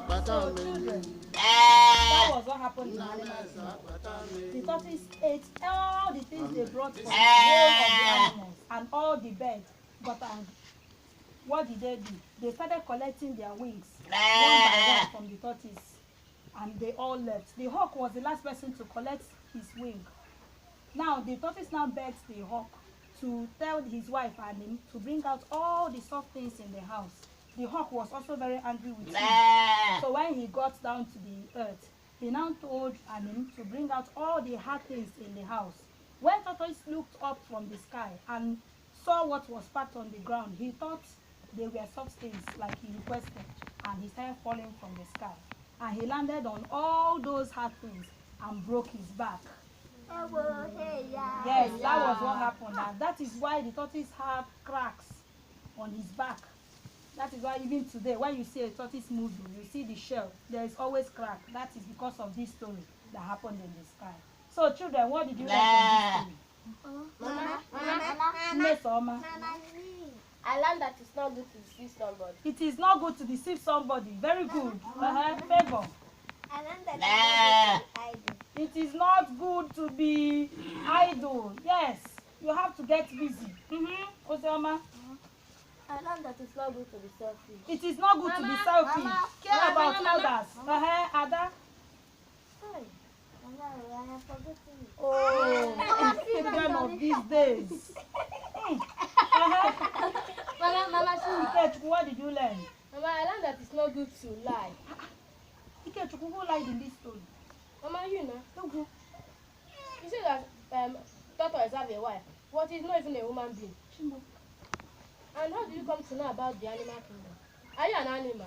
So children, that was what happened in Animal Kingdom. The tortoise ate all the things they brought from the world of the animals and all the birds. But what did they do? They started collecting their wings one by one from the tortoise, and they all left. The hawk was the last person to collect his wing. Now the tortoise now begs the hawk to tell his wife and him to bring out all the soft things in the house. The hawk was also very angry with him. So when he got down to the earth, he now told him to bring out all the hard things in the house. When tortoise looked up from the sky and saw what was packed on the ground, he thought they were soft things like he requested, and he started falling from the sky. And he landed on all those hard things and broke his back. Yes, that was what happened. And that is why the tortoise have cracks on his back. That is why even today, when you see a tortoise moving, you see the shell, there is always crack. That is because of this story that happened in the sky. So children, what did you learn from this story? Mama. I learned that it's not good to deceive somebody. It is not good to deceive somebody. Very good. Favor. I learned that it is not good to be idle. Yes, you have to get busy. Oseoma. I learned that it's not good to be selfish. It is not good to be selfish. Care about others. Ada. Hi. I have forgotten it. Oh, children of these days. Mama, what did you learn? Mama, I learned that it's not good to lie. Who lied in this story? Mama, you know. Don't go. You say that tortoise have a wife, but he's not even a human being. Chimbo. And how did you come to know about the animal kingdom? Are you an animal?